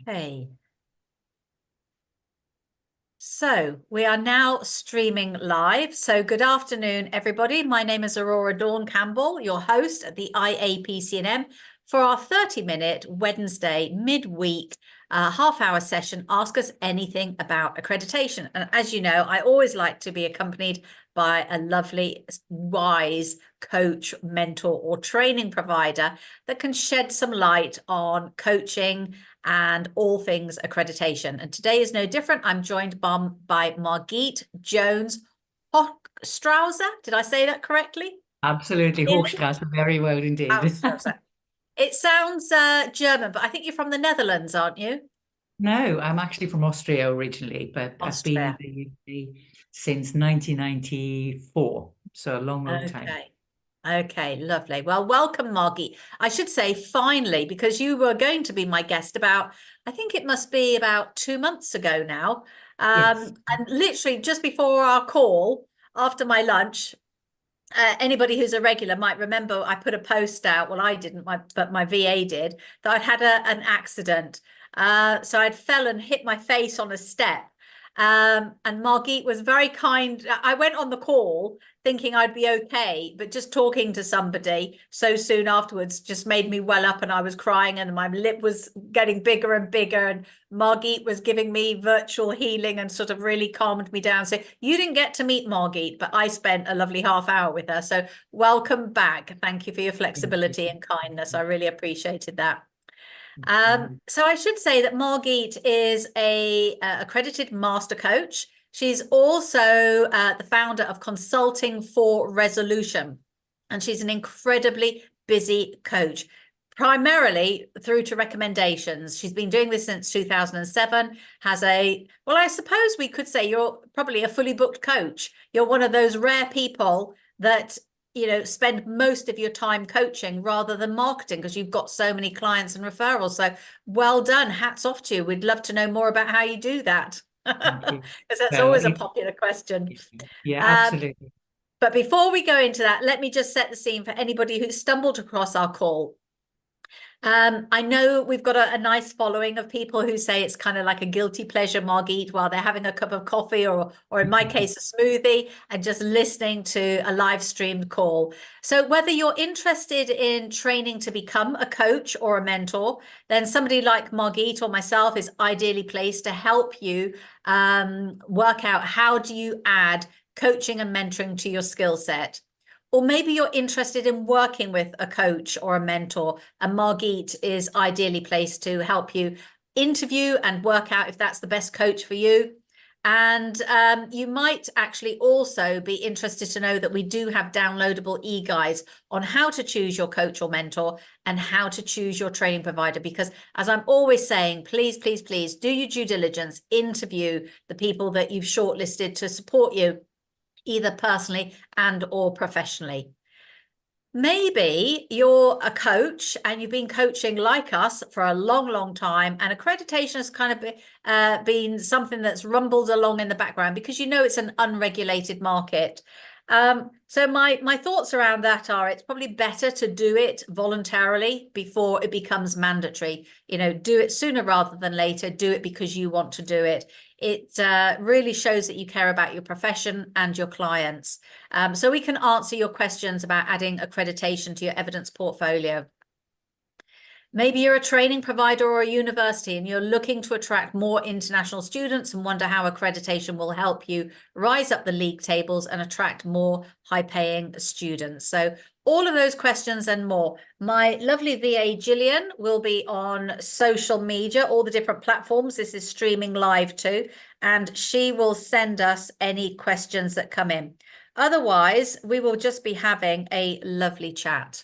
Okay. So we are now streaming live. So good afternoon, everybody. My name is Aurora Dawn Campbell, your host at the IAPC&M for our 30-minute Wednesday midweek half-hour session, Ask Us Anything About Accreditation. And as you know, I always like to be accompanied by a lovely, wise coach, mentor, or training provider that can shed some light on coaching and all things accreditation. And today is no different. I'm joined by Margit Jones Hochstrauser. Did I say that correctly? Absolutely, Hochstrasse, very well indeed. It sounds German, but I think you're from the Netherlands, aren't you? No, I'm actually from Austria originally, but I've been in Austria. the UK since 1994, so a long, long time. Okay. Okay, lovely. Well, welcome, Margit. I should say finally, because you were going to be my guest about, I think it must be about 2 months ago now. Yes. And literally just before our call, after my lunch, anybody who's a regular might remember I put a post out. Well, I didn't, but my VA did, that I'd had an accident. So I'd fell and hit my face on a step. And Margit was very kind. I went on the call thinking I'd be okay, but just talking to somebody so soon afterwards just made me well up, and I was crying and my lip was getting bigger and bigger. And Margit was giving me virtual healing and sort of really calmed me down. So you didn't get to meet Margit, but I spent a lovely half hour with her. So welcome back. Thank you for your flexibility and kindness. I really appreciated that. So I should say that Margit is a accredited master coach. She's also the founder of Consulting for Resolution, and she's an incredibly busy coach, primarily through to recommendations. She's been doing this since 2007, has well, I suppose we could say you're probably a fully booked coach. You're one of those rare people that spend most of your time coaching rather than marketing, because you've got so many clients and referrals. So well done. Hats off to you. We'd love to know more about how you do that. Thank you. Because that's Well, always a popular question. yeah, Um, absolutely. but before we go into that, let me just set the scene for anybody who stumbled across our call. I know we've got a nice following of people who say it's kind of like a guilty pleasure, Margit, while they're having a cup of coffee or in my case, a smoothie, and just listening to a live streamed call. So whether you're interested in training to become a coach or a mentor, then somebody like Margit or myself is ideally placed to help you work out how do you add coaching and mentoring to your skill set. Or maybe you're interested in working with a coach or a mentor, and Margit is ideally placed to help you interview and work out if that's the best coach for you. And you might actually also be interested to know that we do have downloadable e-guides on how to choose your coach or mentor and how to choose your training provider. Because as I'm always saying, please, please, please do your due diligence, interview the people that you've shortlisted to support you, either personally and or professionally. Maybe you're a coach and you've been coaching like us for a long, long time, and accreditation has kind of been something that's rumbled along in the background because it's an unregulated market. So my thoughts around that are it's probably better to do it voluntarily before it becomes mandatory. Do it sooner rather than later. Do it because you want to do it. It really shows that you care about your profession and your clients. So we can answer your questions about adding accreditation to your evidence portfolio. Maybe you're a training provider or a university and you're looking to attract more international students and wonder how accreditation will help you rise up the league tables and attract more high-paying students. So all of those questions and more. My lovely VA, Gillian, will be on social media, all the different platforms. This is streaming live too, and she will send us any questions that come in. Otherwise, we will just be having a lovely chat.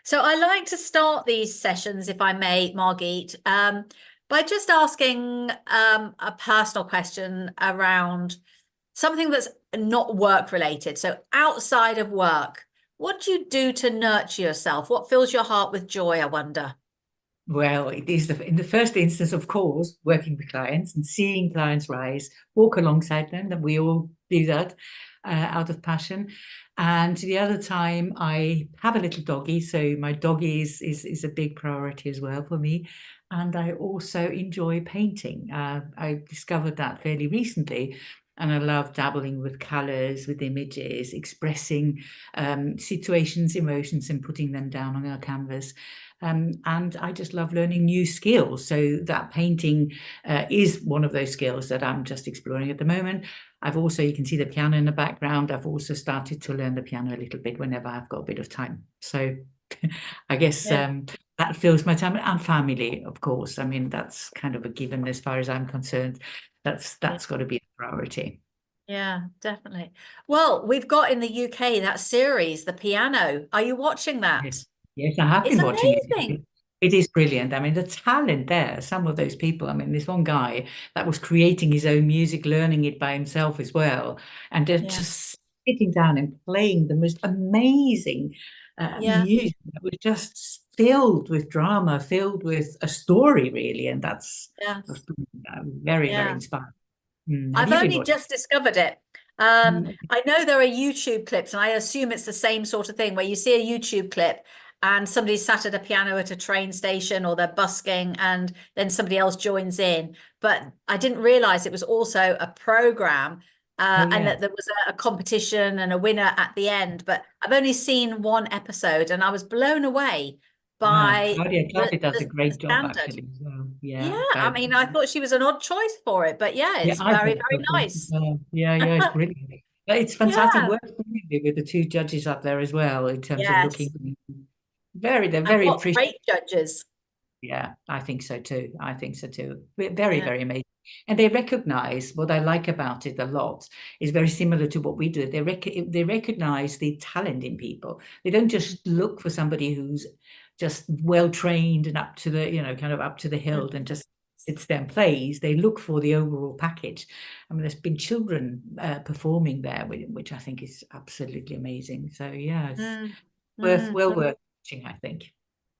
So I like to start these sessions, if I may, Margit, by just asking a personal question around something that's not work related. So outside of work, what do you do to nurture yourself? What fills your heart with joy, I wonder? Well, it is in the first instance, of course, working with clients and seeing clients rise, walk alongside them, that we all do that out of passion. And the other time I have a little doggy, so my doggy is a big priority as well for me. and I also enjoy painting. I discovered that fairly recently, and I love dabbling with colors, with images, expressing situations, emotions, and putting them down on a canvas. And I just love learning new skills. So that painting is one of those skills that I'm just exploring at the moment. I've also, you can see the piano in the background. I've also started to learn the piano a little bit whenever I've got a bit of time. So I guess Yeah. that fills my time, and family, of course. I mean, that's kind of a given as far as I'm concerned. That's got to be a priority. Yeah, definitely. Well, we've got in the UK that series, The Piano. Are you watching Yes, that? yes, I have It's been watching it. amazing. It is brilliant. I mean, the talent there, some of those people. I mean, this one guy that was creating his own music, learning it by himself as well, and Yeah, just sitting down and playing the most amazing yeah, music that was just filled with drama, filled with a story, really. And yeah, that's very, very yeah. inspiring. Have I've you been only watching? just discovered it. Mm, I know there are YouTube clips, and I assume it's the same sort of thing where you see a YouTube clip and somebody's sat at a piano at a train station or they're busking and then somebody else joins in. But I didn't realize it was also a program oh, and yeah. that there was a competition and a winner at the end. But I've only seen one episode and I was blown away Yeah. by Claudia does a the great job, standard. actually, as well. Yeah, Yeah. I mean, I thought she was an odd choice for it, but yeah, Yeah, it's I very, thought very so too. nice. Yeah, yeah, it's brilliant. But it's fantastic Yeah, work with the two judges up there as well, in terms of yes. looking they're And very what appreciative. great judges. Yeah, I think so too. I think so too. Very, Yeah. very amazing. And they recognize what I like about it a lot is very similar to what we do. They recognize the talent in people. They don't just look for somebody who's just well trained and up to the, kind of up to the hilt and just sits there and plays. They look for the overall package. I mean, there's been children performing there, which I think is absolutely amazing. So yeah, it's Mm, mm. well worth watching, I think.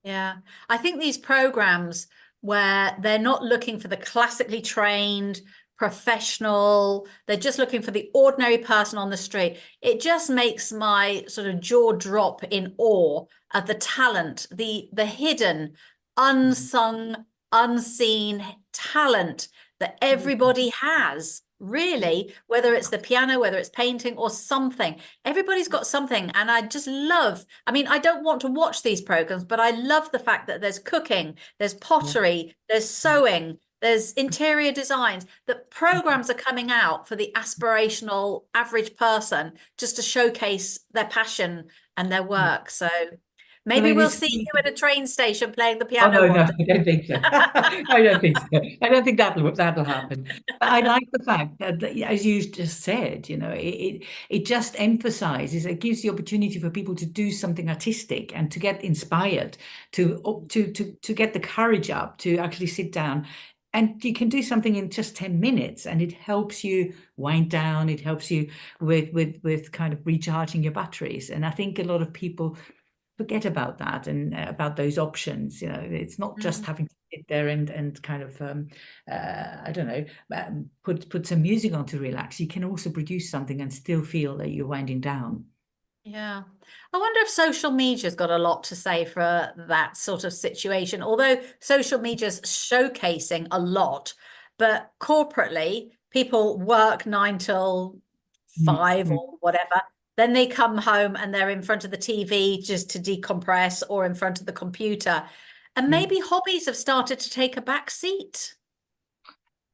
Yeah. I think these programs where they're not looking for the classically trained professional, they're just looking for the ordinary person on the street. It just makes my sort of jaw drop in awe of the talent, the hidden, unsung, unseen talent that everybody has, really, whether it's the piano, whether it's painting or something. Everybody's got something, and I just love. I mean, I don't want to watch these programs, but I love the fact that there's cooking, there's pottery, there's sewing, there's interior designs. That programs are coming out for the aspirational average person just to showcase their passion and their work. So Well, maybe it we'll is. see you at a train station playing the Oh piano no, no, one I don't think so. I don't think so. I don't think that'll happen. But I like the fact that, as you just said, it just emphasizes, it gives the opportunity for people to do something artistic and to get inspired, to get the courage up to actually sit down. And you can do something in just 10 minutes, and it helps you wind down. It helps you with kind of recharging your batteries. And I think a lot of people forget about that and about those options. It's not just day. having to sit there and kind of I don't know, put some music on to relax. You can also produce something and still feel that you're winding down. Yeah. I wonder if social media's got a lot to say for that sort of situation. Although social media's showcasing a lot, but corporately, people work 9 till 5 Mm. or whatever. Then they come home and they're in front of the TV just to decompress or in front of the computer. And Yeah. maybe hobbies have started to take a back seat.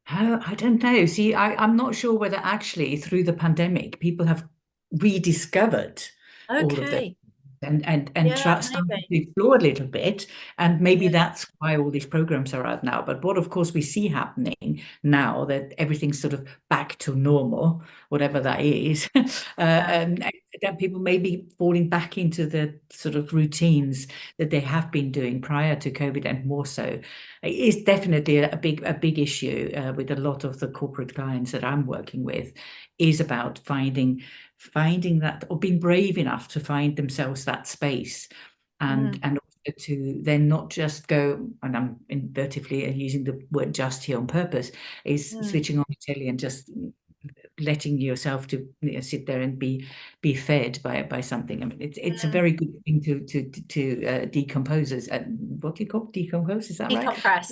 I don't know. See, I'm not sure whether actually through the pandemic people have rediscovered all of them Okay. and Yeah, started maybe. to explore a little bit, and maybe Yeah. that's why all these programs are out now. But what, of course, we see happening now that everything's sort of back to normal, whatever that is, Yeah. and that people may be falling back into the sort of routines that they have been doing prior to COVID, and more so. It is definitely a big issue with a lot of the corporate clients that I'm working with, is about finding that, or being brave enough to find themselves that space, and Mm, and also to then not just go, and I'm invertively using the word just here on purpose, is mm, switching on the telly and just letting yourself to sit there and be fed by something. I mean, it's a very good thing to decompose. What do you call decompose? Is that right? Decompress.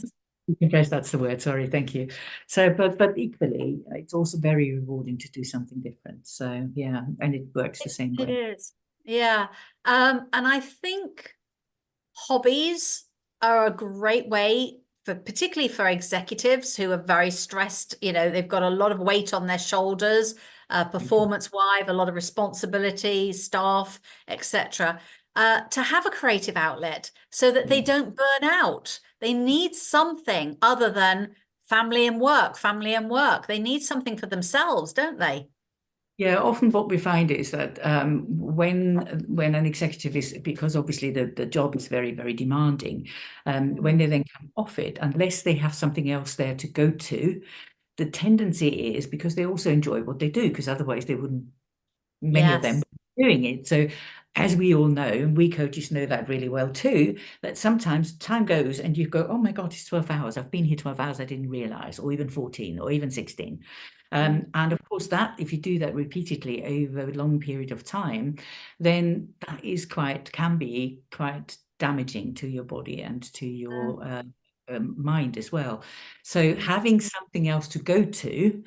Decompress, that's the word. Sorry, thank you. So, but equally, it's also very rewarding to do something different. So yeah, and it works the same It way. is. Yeah. And I think hobbies are a great way for, particularly for executives who are very stressed. You know, they've got a lot of weight on their shoulders, performance-wise, a lot of responsibility, staff, etc. To have a creative outlet so that they don't burn out. They need something other than family and work, family and work. They need something for themselves, don't they? Yeah, often what we find is that when an executive is, because obviously the job is very, very demanding, when they then come off it, unless they have something else there to go to, the tendency is, because they also enjoy what they do, because otherwise they wouldn't, many of them Yes. doing it. So as we all know, and we coaches know that really well too, that sometimes time goes and you go, oh my God, it's 12 hours. I've been here 12 hours. I didn't realize, or even 14 or even 16. And of course that if you do that repeatedly over a long period of time, then that is can be quite damaging to your body and to your mind as well. So having something else to go to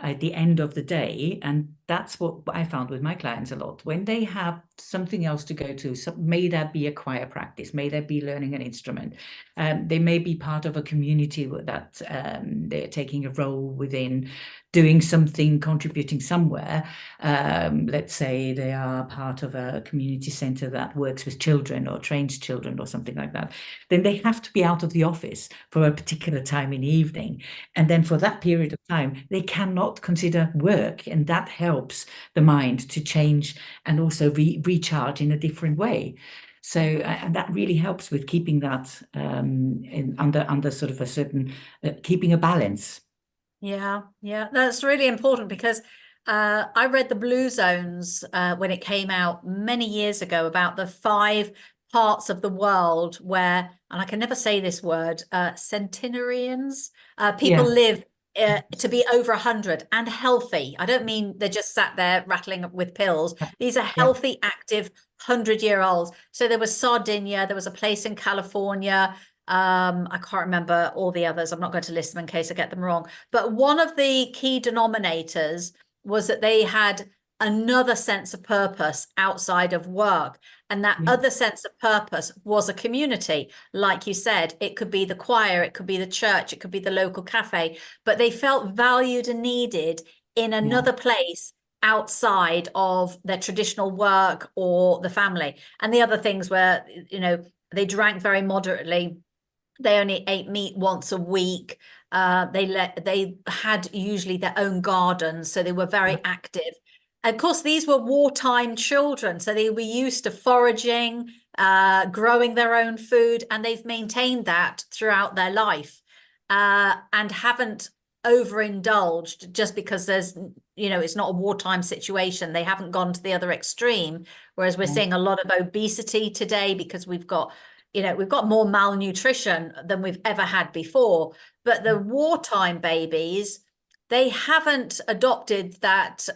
at the end of the day, and that's what I found with my clients a lot, when they have something else to go to, so may that be a choir practice, may that be learning an instrument, they may be part of a community that they're taking a role within, doing something, contributing somewhere. Let's say they are part of a community center that works with children or trains children or something like that. Then they have to be out of the office for a particular time in the evening. And then for that period of time, they cannot consider work. And that helps the mind to change and also recharge in a different way. So, and that really helps with keeping that under sort of a certain, keeping a balance. Yeah, yeah, that's really important because I read the Blue Zones when it came out many years ago about the 5 parts of the world where, and I can never say this word, centenarians, people Yeah, live to be over 100 and healthy. I don't mean they're just sat there rattling with pills. These are yeah, healthy, active 100-year-olds. So there was Sardinia, there was a place in California. I can't remember all the others. I'm not going to list them in case I get them wrong. But one of the key denominators was that they had another sense of purpose outside of work. And that yeah, other sense of purpose was a community. Like you said, it could be the choir, it could be the church, it could be the local cafe, but they felt valued and needed in yeah, another place outside of their traditional work or the family. And the other things were, they drank very moderately. They only ate meat once a week. They had usually their own gardens, so they were yeah, very active. Of course, these were wartime children, so they were used to foraging, growing their own food, and they've maintained that throughout their life, and haven't overindulged just because it's not a wartime situation. They haven't gone to the other extreme, whereas we're yeah, seeing a lot of obesity today because we've got more malnutrition than we've ever had before. But the wartime babies, they haven't adopted that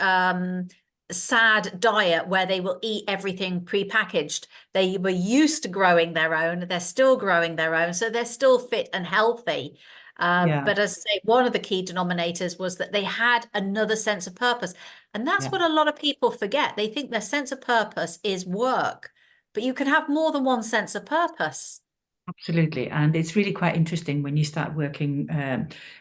sad diet where they will eat everything prepackaged. They were used to growing their own. They're still growing their own, so they're still fit and healthy. yeah, But as I say, one of the key denominators was that they had another sense of purpose. And that's yeah. what a lot of people forget. They think their sense of purpose is work, but you can have more than one sense of purpose. Absolutely. And it's really quite interesting when you start working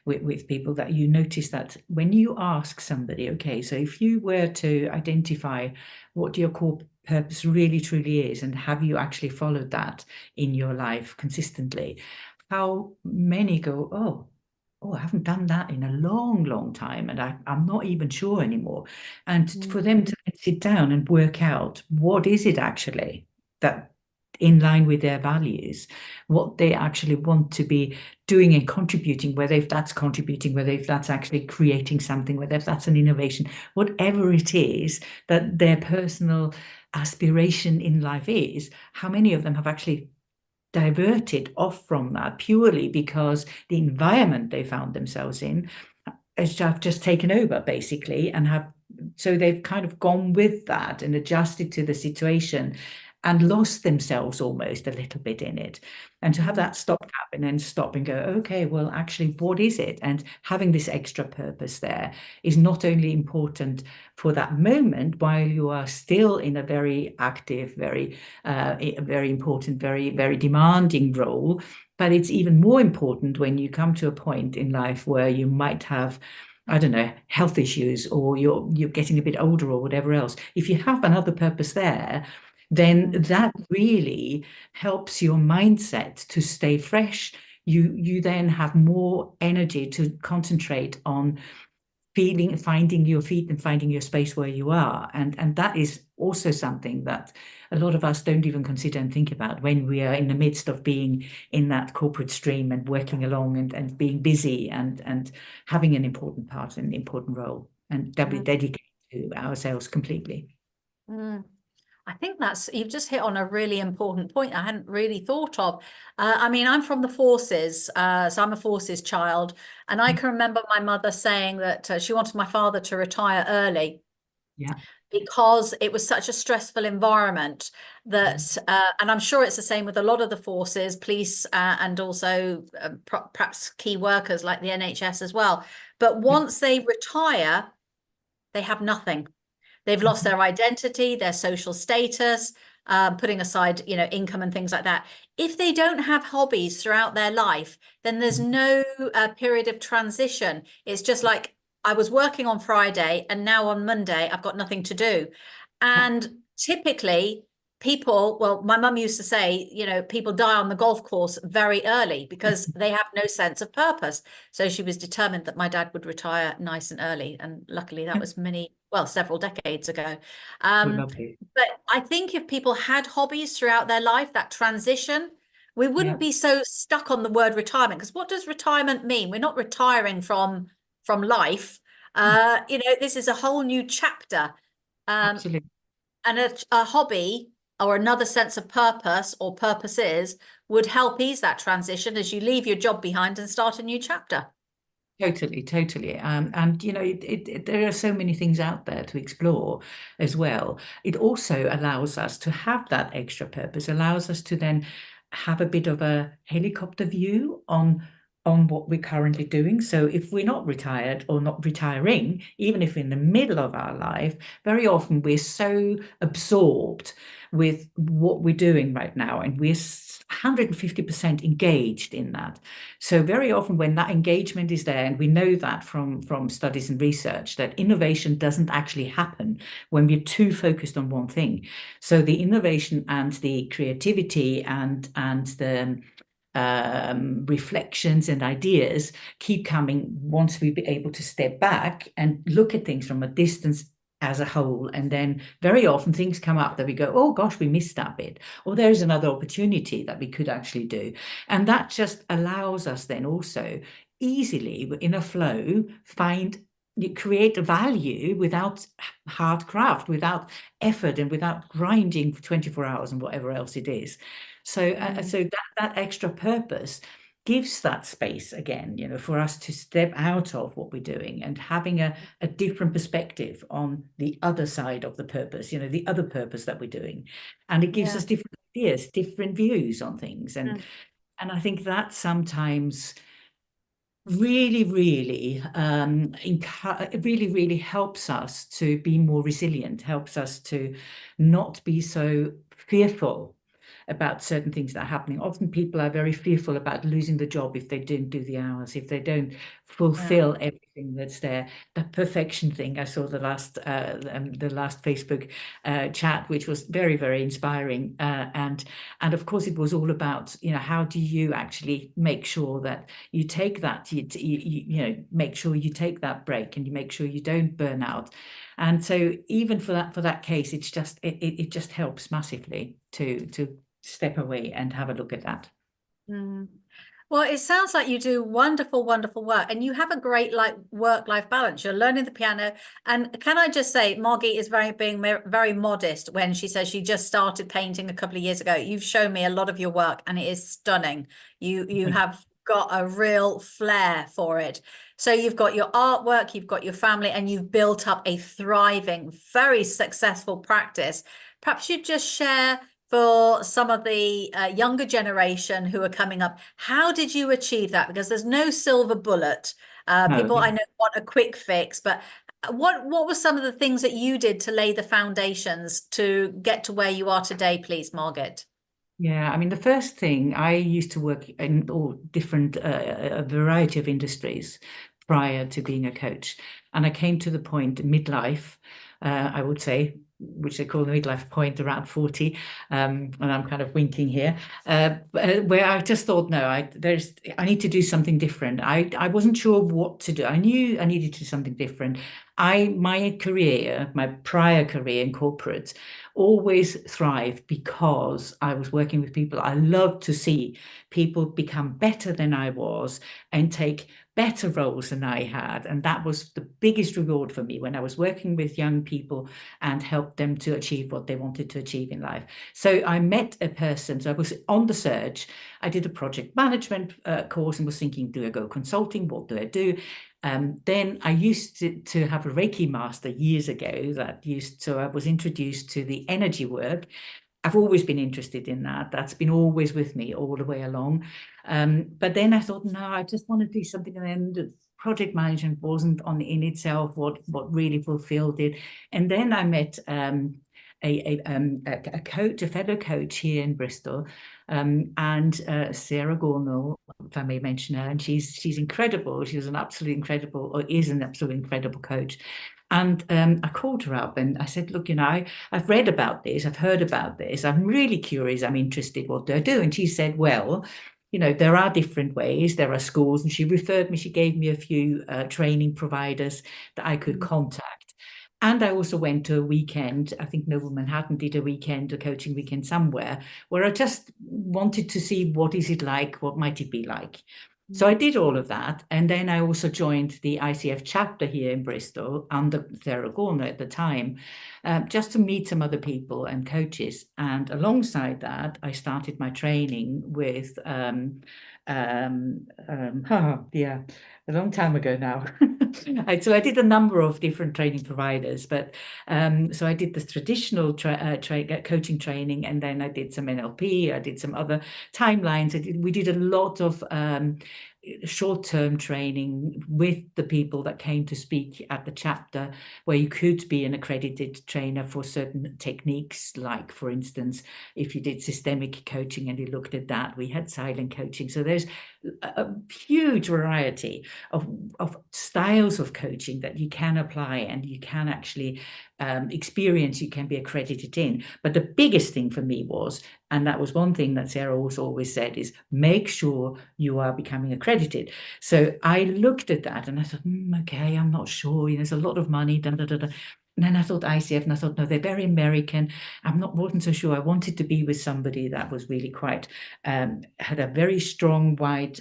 with people that you notice that when you ask somebody, okay, so if you were to identify what your core purpose really truly is, and have you actually followed that in your life consistently, how many go, oh, I haven't done that in a long, long time, and I'm not even sure anymore. And for them to sit down and work out what is it actually that in line with their values, what they actually want to be doing and contributing, whether if that's contributing, whether if that's actually creating something, whether if that's an innovation, whatever it is that their personal aspiration in life is, how many of them have actually diverted off from that purely because the environment they found themselves in have just taken over basically, and have, so they've kind of gone with that and adjusted to the situation and lost themselves almost a little bit in it. And to have that stopgap and then stop and go, okay, well, actually, what is it? And having this extra purpose there is not only important for that moment while you are still in a very active, very important, very demanding role, but it's even more important when you come to a point in life where you might have, I don't know, health issues, or you're getting a bit older or whatever else. If you have another purpose there, then that really helps your mindset to stay fresh. You then have more energy to concentrate on finding your feet and finding your space where you are. And that is also something that a lot of us don't even consider and think about when we are in the midst of being in that corporate stream and working along and being busy and having an important part and an important role, and that we dedicate to ourselves completely. I think you've just hit on a really important point I hadn't really thought of. I mean, I'm from the forces, so I'm a forces child, and I can remember my mother saying that she wanted my father to retire early. Yeah. Because it was such a stressful environment that, and I'm sure it's the same with a lot of the forces, police, and also perhaps key workers like the NHS as well. But once they retire, they have nothing. They've lost their identity, their social status, putting aside, income and things like that. If they don't have hobbies throughout their life, then there's no period of transition. It's just like, I was working on Friday and now on Monday, I've got nothing to do. And typically people, well, my mum used to say, people die on the golf course very early because they have no sense of purpose. So she was determined that my dad would retire nice and early. And luckily that was several decades ago. But I think if people had hobbies throughout their life, that transition, we wouldn't be so stuck on the word retirement. Because what does retirement mean? We're not retiring from life. This is a whole new chapter. Absolutely. And a hobby or another sense of purpose or purposes would help ease that transition as you leave your job behind and start a new chapter. Totally. And there are so many things out there to explore as well. It also allows us to have that extra purpose, allows us to then have a bit of a helicopter view on what we're currently doing. So if we're not retired or not retiring, even if in the middle of our life, very often we're so absorbed with what we're doing right now, and we're 150% engaged in that. So very often when that engagement is there, and we know that from studies and research, that innovation doesn't actually happen when we're too focused on one thing. So the innovation and the creativity and the reflections and ideas keep coming once we be able to step back and look at things from a distance as a whole. And then very often things come up that we go, oh gosh, we missed that bit, or there's another opportunity that we could actually do. And that just allows us then also easily in a flow you create a value without hard craft, without effort, and without grinding for 24 hours and whatever else it is. So that extra purpose gives that space again, for us to step out of what we're doing and having a different perspective on the other side of the purpose, the other purpose that we're doing. And it gives us different ideas, different views on things. And I think that sometimes really helps us to be more resilient, helps us to not be so fearful about certain things that are happening. Often people are very fearful about losing the job if they don't do the hours, if they don't fulfill everything that's there. The perfection thing, I saw the last Facebook chat, which was very inspiring, and of course it was all about how do you actually make sure that you take that make sure you take that break, and you make sure you don't burn out. And so even for that case, it's just it just helps massively to step away and have a look at that. Well, it sounds like you do wonderful work, and you have a great work-life balance. You're learning the piano, and can I just say, Margie is being very modest when she says she just started painting a couple of years ago. You've shown me a lot of your work, and it is stunning. You have got a real flair for it. So you've got your artwork, you've got your family, and you've built up a thriving, very successful practice. Perhaps you'd just share for some of the younger generation who are coming up, how did you achieve that? Because there's no silver bullet. No, People I know want a quick fix, but what were some of the things that you did to lay the foundations to get to where you are today, please, Margaret? yeah, I mean, the first thing, I used to work in all different, a variety of industries prior to being a coach. And I came to the point midlife, I would say, which they call the midlife point around 40. And I'm kind of winking here, where I just thought, no, I need to do something different. I wasn't sure what to do. I knew I needed to do something different. My career, my prior career in corporate, always thrived because I was working with people. I loved to see people become better than I was and take better roles than I had. And that was the biggest reward for me when I was working with young people and helped them to achieve what they wanted to achieve in life. So I met a person, so I was on the search. I did a project management course and was thinking, do I go consulting? What do I do? Then I used to have a Reiki master years ago so I was introduced to the energy work. I've always been interested in that. That's been always with me all the way along. But then I thought, no, I just want to do something. And then the project management wasn't in itself what really fulfilled it. And then I met a coach, a fellow coach here in Bristol, and Sarah Gornall, if I may mention her, and she's incredible. She's an absolutely incredible, or is an absolutely incredible coach. And I called her up and I said, look, I've read about this, I've heard about this, I'm really curious, I'm interested, what do I do? And she said, well, there are different ways, there are schools, and she gave me a few training providers that I could contact. And I also went to a weekend, I think Noble Manhattan did a coaching weekend somewhere, where I just wanted to see what is it like, what might it be like. So I did all of that. And then I also joined the ICF chapter here in Bristol under Sarah Gorner at the time, just to meet some other people and coaches. And alongside that, I started my training with, yeah, a long time ago now. So I did a number of different training providers, but so I did the traditional coaching training, and then I did some NLP, I did some other timelines. We did a lot of short-term training with the people that came to speak at the chapter, where you could be an accredited trainer for certain techniques, like, for instance, if you did systemic coaching and you looked at that, we had silent coaching. So there's a huge variety of styles of coaching that you can apply and you can actually experience, you can be accredited in. But the biggest thing for me was, and that was one thing that Sarah also always said, is make sure you are becoming accredited. So I looked at that and I thought, okay, I'm not sure. There's a lot of money. Da, da, da, da. And then I thought ICF, and I thought, no, they're very American. Wasn't so sure. I wanted to be with somebody that was really quite, had a very strong, wide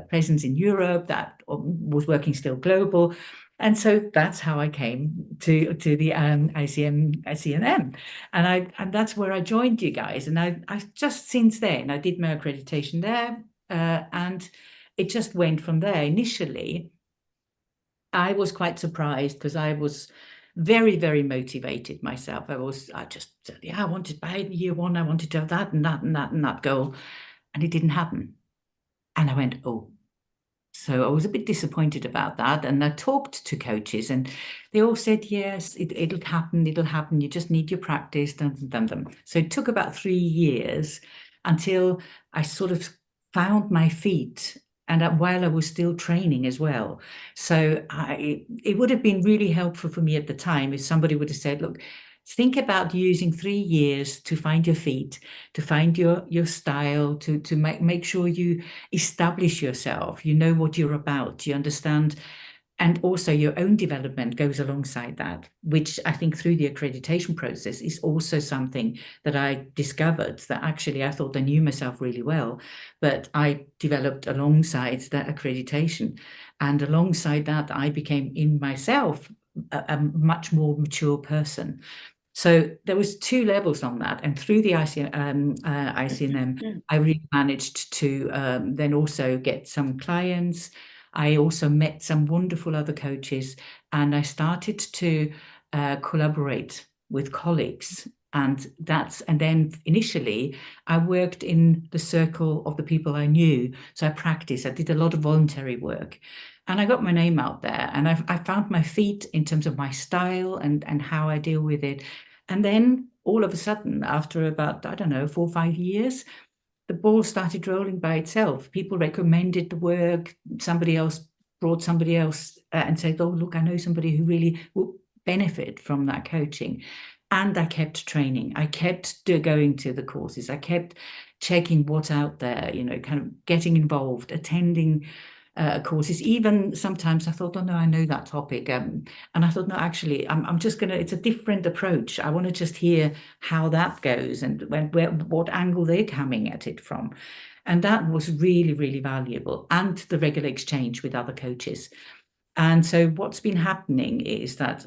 presence in Europe, that was working still global. And so that's how I came to the ICM, and that's where I joined you guys. And I just since then I did my accreditation there, and it just went from there. Initially, I was quite surprised because I was very, very motivated myself. I just said, I wanted by year one, I wanted to have that and that and that and that goal, and it didn't happen. And I went, oh. So I was a bit disappointed about that. And I talked to coaches and they all said, yes, it'll happen. It'll happen. You just need your practice. Dun, dun, dun, dun. So it took about 3 years until I sort of found my feet, and while I was still training as well. So it would have been really helpful for me at the time if somebody would have said, look, think about using 3 years to find your feet, to find your style, to make sure you establish yourself, you know what you're about, you understand. And also your own development goes alongside that, which I think through the accreditation process is also something that I discovered, that actually I thought I knew myself really well, but I developed alongside that accreditation. And alongside that, I became in myself a much more mature person. So there was 2 levels on that, and through the IC&M, I really managed to then also get some clients. I also met some wonderful other coaches, and I started to collaborate with colleagues. And then initially I worked in the circle of the people I knew. So I practiced, I did a lot of voluntary work. And I got my name out there, and I found my feet in terms of my style and how I deal with it. And then all of a sudden, after about, I don't know, 4 or 5 years, the ball started rolling by itself. People recommended the work. Somebody else brought somebody else and said, oh, look, I know somebody who really will benefit from that coaching. And I kept training. I kept going to the courses. I kept checking what's out there, kind of getting involved, attending courses. Even sometimes I thought, oh no, I know that topic, and I thought, no, actually, I'm just gonna. It's a different approach. I want to just hear how that goes and what angle they're coming at it from, and that was really, really valuable. And the regular exchange with other coaches. And so what's been happening is that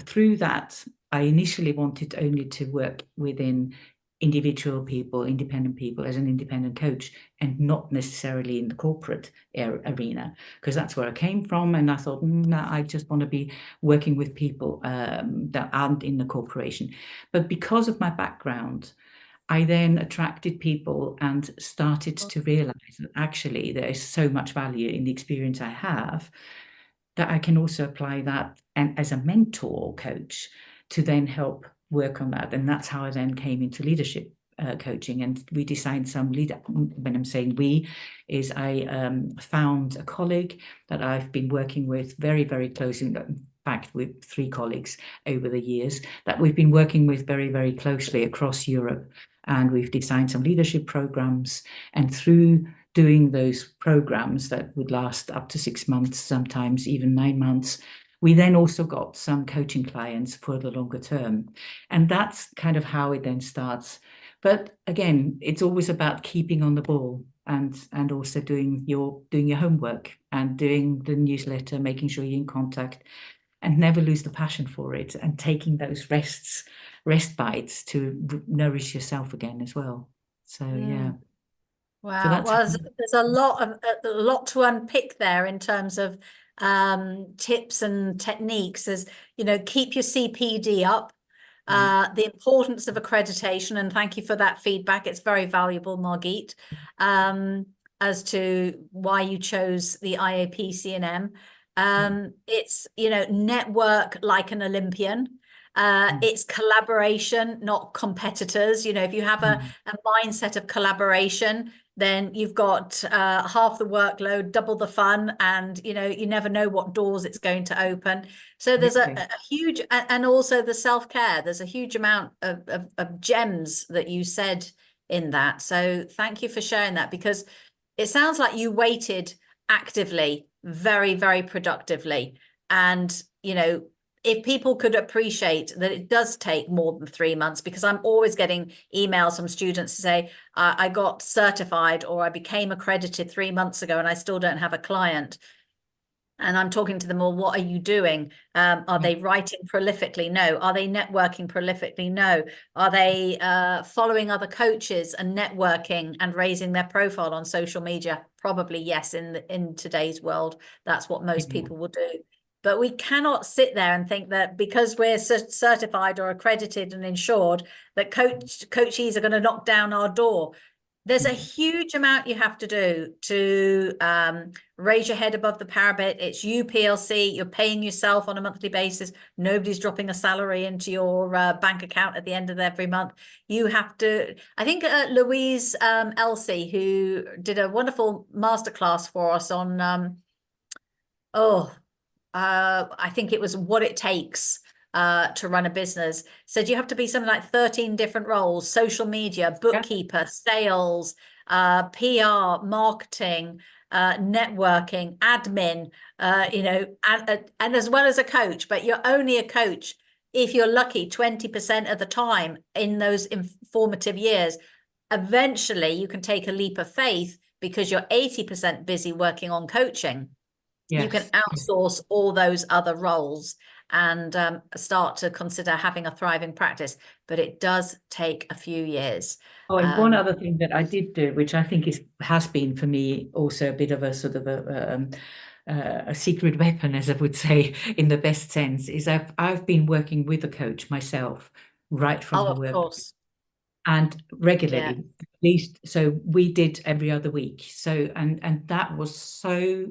through that, I initially wanted only to work within individual people, independent people as an independent coach, and not necessarily in the corporate arena, because that's where I came from. And I thought, no, I just want to be working with people that aren't in the corporation. But because of my background, I then attracted people and started to realize that actually there is so much value in the experience I have, that I can also apply that and as a mentor or coach to then help work on that. And that's how I then came into leadership coaching. And we designed some when I'm saying we, is I found a colleague that I've been working with very, very closely. In fact, with 3 colleagues over the years that we've been working with very, very closely across Europe. And we've designed some leadership programs. And through doing those programs that would last up to 6 months, sometimes even 9 months, we then also got some coaching clients for the longer term. And that's kind of how it then starts. But again, it's always about keeping on the ball and also doing your homework and doing the newsletter, making sure you're in contact, and never lose the passion for it, and taking those rest bites to nourish yourself again as well. So yeah. So Wow. that's Well, there's a lot to unpick there in terms of tips and techniques. As keep your CPD up, the importance of accreditation, and thank you for that feedback. It's very valuable, Margit, as to why you chose the IAPC&M. It's network like an Olympian. It's collaboration, not competitors. If you have a mindset of collaboration, then you've got half the workload, double the fun, and you never know what doors it's going to open. So there's a huge, and also the self-care. There's a huge amount of gems that you said in that. So thank you for sharing that, because it sounds like you waited actively, very, very productively. And if people could appreciate that it does take more than 3 months, because I'm always getting emails from students to say, I got certified or I became accredited 3 months ago and I still don't have a client. And I'm talking to them all, what are you doing? Are they writing prolifically? No. Are they networking prolifically? No. Are they following other coaches and networking and raising their profile on social media? Probably yes, in today's world, that's what most people will do. But we cannot sit there and think that because we're certified or accredited and insured, that coachees are going to knock down our door. There's a huge amount you have to do to raise your head above the parapet. It's you, PLC. You're paying yourself on a monthly basis. Nobody's dropping a salary into your bank account at the end of every month. You have to. I think Louise Elsie, who did a wonderful masterclass for us on, I think it was What It Takes to run a business, said you have to be something like 13 different roles: social media, bookkeeper, sales, PR, marketing, networking, admin, and as well as a coach. But you're only a coach if you're lucky 20% of the time in those informative years. Eventually you can take a leap of faith because you're 80% busy working on coaching. You can Yes. outsource all those other roles and start to consider having a thriving practice, but it does take a few years. Oh, and one other thing that I did do, which I think has been for me also a bit of a sort of a secret weapon, as I would say, in the best sense, is I've been working with a coach myself right from Oh, the of work, course. and Yeah. regularly, at least. So we did every other week. So and that was so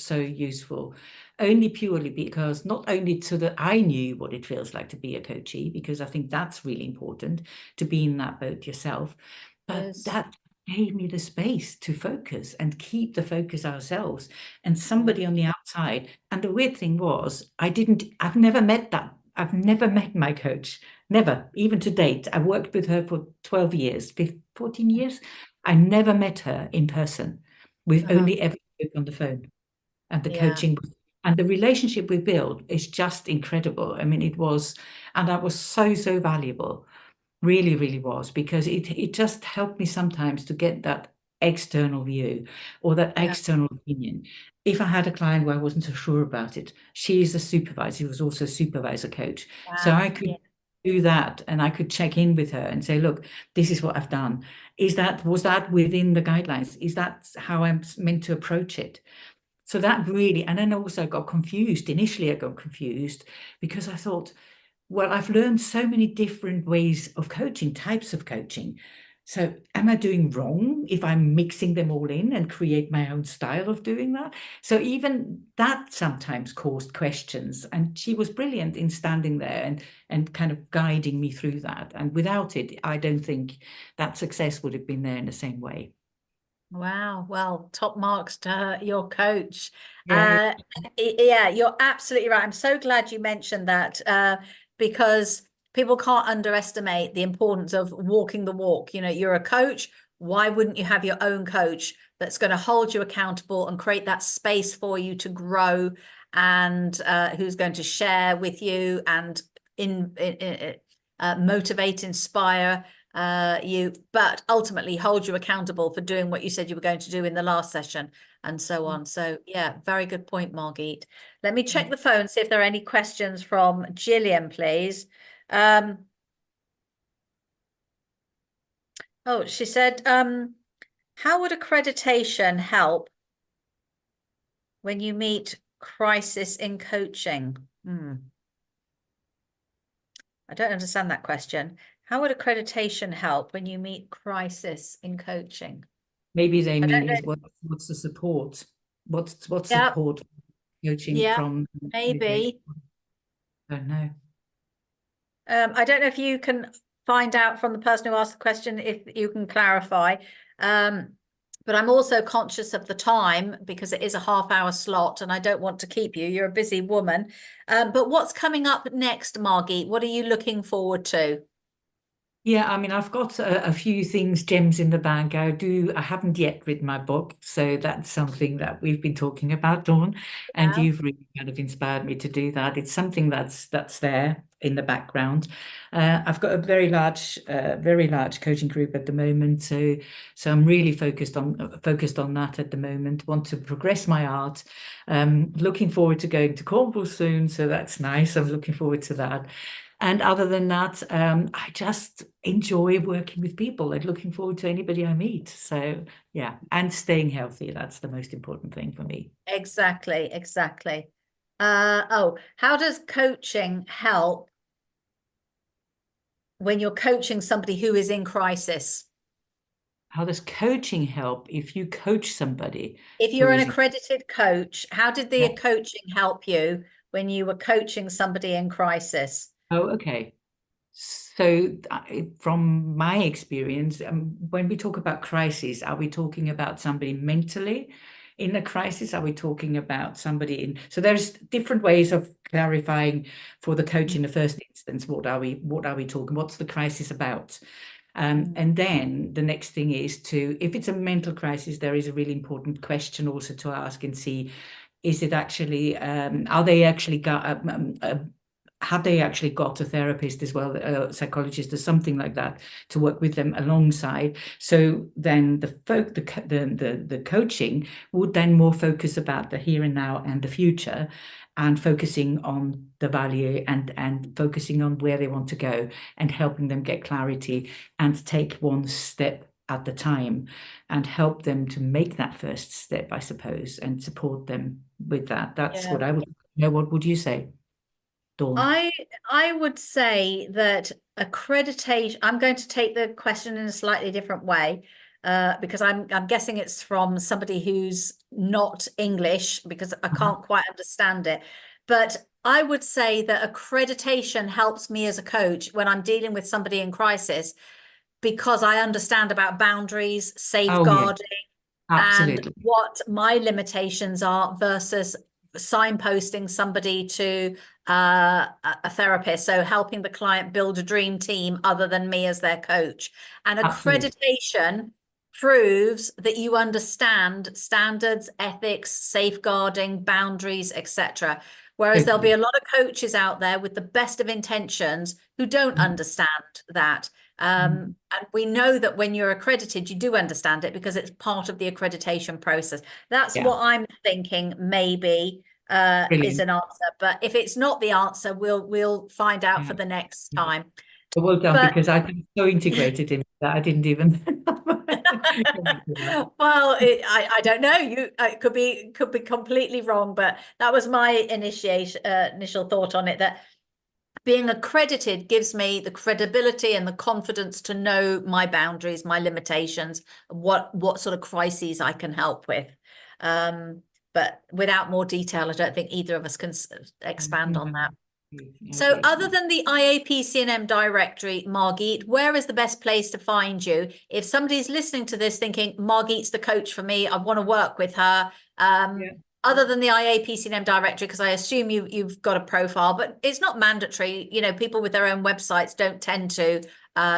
useful, only purely because not only so that I knew what it feels like to be a coachee, because I think that's really important to be in that boat yourself, but Yes. that gave me the space to focus and keep the focus ourselves and Mm. somebody on the outside. And the weird thing was, I've never met that. I've never met my coach. Never, even to date. I worked with her for 12 years, 14 years. I never met her in person. We've Uh-huh. only ever spoken on the phone. And the Yeah. coaching and the relationship we built is just incredible. I mean, and that was so valuable. Really, really was, because it just helped me sometimes to get that external view or that Yeah. external opinion. If I had a client where I wasn't so sure about it, she is a supervisor. She was also a supervisor coach. So I Wow. could Yeah. do that and I could check in with her and say, look, this is what I've done. Was that within the guidelines? Is that how I'm meant to approach it? So that really, and then also I got confused. Initially, I got confused because I thought, well, I've learned so many different ways of coaching, types of coaching. So am I doing wrong if I'm mixing them all in and create my own style of doing that? So even that sometimes caused questions. And she was brilliant in standing there and kind of guiding me through that. And without it, I don't think that success would have been there in the same way. Wow. Well, top marks to your coach. Yeah. Yeah, you're absolutely right. I'm so glad you mentioned that because people can't underestimate the importance of walking the walk. You know, you're a coach. Why wouldn't you have your own coach that's going to hold you accountable and create that space for you to grow and who's going to share with you and motivate, inspire you, but ultimately hold you accountable for doing what you said you were going to do in the last session and so on. So yeah, very good point, Margit. Let me check the phone, see if there are any questions from Gillian, please. Oh, she said, how would accreditation help when you meet crisis in coaching? I don't understand that question. How would accreditation help when you meet crisis in coaching? Maybe they I don't mean know. is what's the support? What's Yeah, support coaching yeah, from? maybe. I don't know. I don't know if you can find out from the person who asked the question, if you can clarify. But I'm also conscious of the time because it is a half-hour slot and I don't want to keep you. You're a busy woman. But what's coming up next, Margit? What are you looking forward to? Yeah, I mean, I've got a few things, gems in the bank. I haven't yet written my book, so that's something that we've been talking about, Dawn, and Yeah. you've really kind of inspired me to do that. It's something that's there in the background. I've got a very large coaching group at the moment, so I'm really focused on that at the moment. Want to progress my art. Looking forward to going to Campbell soon, so that's nice. I'm looking forward to that. And other than that, I just enjoy working with people and looking forward to anybody I meet. So yeah, and staying healthy. That's the most important thing for me. Exactly, exactly. Oh, how does coaching help when you're coaching somebody who is in crisis? How does coaching help if you coach somebody If who you're an is in? accredited coach, how did the Yeah. coaching help you when you were coaching somebody in crisis? Oh, okay. So, from my experience, when we talk about crisis, are we talking about somebody mentally in a crisis? Are we talking about somebody in? So there's different ways of clarifying for the coach in the first instance. What are we talking? What's the crisis about? And then the next thing is if it's a mental crisis, there is a really important question also to ask and see, is it actually, are they actually have they actually got a therapist as well, a psychologist or something like that to work with them alongside? So then the coaching would then more focus about the here and now and the future, and focusing on the value and focusing on where they want to go and helping them get clarity and take one step at the time and help them to make that first step, I suppose, and support them with that. That's what I would know. What would you say, Dawn? I would say that accreditation, I'm going to take the question in a slightly different way, because I'm guessing it's from somebody who's not English, because I can't quite understand it. But I would say that accreditation helps me as a coach when I'm dealing with somebody in crisis, because I understand about boundaries, safeguarding, and Absolutely. what my limitations are versus signposting somebody to a therapist. So helping the client build a dream team other than me as their coach. And Absolutely. accreditation proves that you understand standards, ethics, safeguarding, boundaries, etc. Whereas there'll be a lot of coaches out there with the best of intentions who don't understand that. And we know that when you're accredited, you do understand it because it's part of the accreditation process. That's Yeah. what I'm thinking maybe is Brilliant. an answer. But if it's not the answer, we'll find out for the next time. Well done, But because I've been so integrated in that I didn't even. well, I don't know. It could be completely wrong, but that was my initial thought on it, that being accredited gives me the credibility and the confidence to know my boundaries, my limitations, what sort of crises I can help with. But without more detail, I don't think either of us can expand on that. So other than the IAPC&M directory, Margit, where is the best place to find you? If somebody's listening to this thinking, Margit's the coach for me, I want to work with her. Other than the IAPC&M directory, because I assume you've got a profile, but it's not mandatory. You know, people with their own websites don't tend to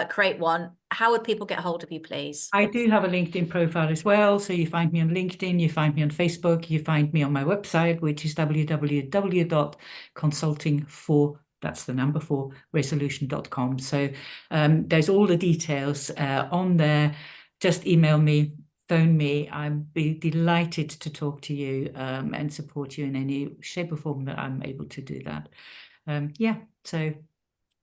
create one. How would people get hold of you, please? I do have a LinkedIn profile as well. So you find me on LinkedIn, you find me on Facebook, you find me on my website, which is www.consulting4, that's the number 4, resolution.com. So there's all the details on there. Just email me, phone me. I'd be delighted to talk to you and support you in any shape or form that I'm able to do that. So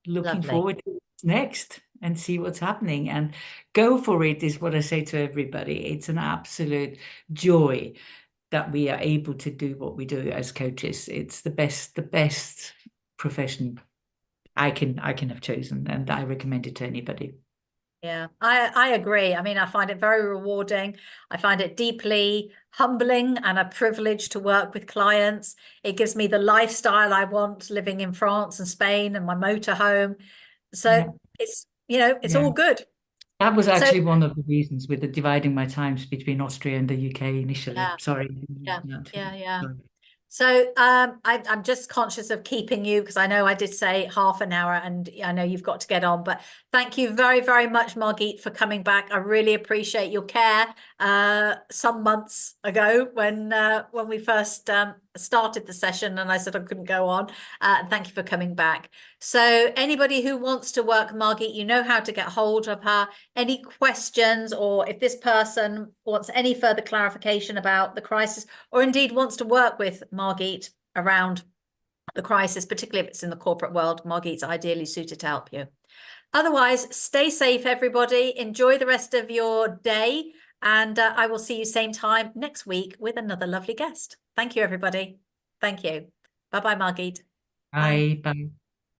looking forward to what's next and see what's happening, and go for it is what I say to everybody. It's an absolute joy that we are able to do what we do as coaches. It's the best profession I can have chosen, and I recommend it to anybody. Yeah, I agree. I mean, I find it very rewarding. I find it deeply humbling and a privilege to work with clients. It gives me the lifestyle I want, living in France and Spain and my motorhome. So it's, it's all good. That was actually one of the reasons with the dividing my times between Austria and the UK initially. Yeah. Sorry. Yeah. Sorry. So I'm just conscious of keeping you, because I know I did say half an hour and I know you've got to get on, but thank you very, very much, Margit, for coming back. I really appreciate your care some months ago when we first started the session and I said I couldn't go on. Thank you for coming back. So anybody who wants to work Margit, you know how to get hold of her. Any questions, or if this person wants any further clarification about the crisis, or indeed wants to work with Margit around the crisis, particularly if it's in the corporate world, Margit's ideally suited to help you. Otherwise, stay safe, everybody. Enjoy the rest of your day. And I will see you same time next week with another lovely guest. Thank you, everybody. Thank you. Bye-bye, Margit. Bye. Bye.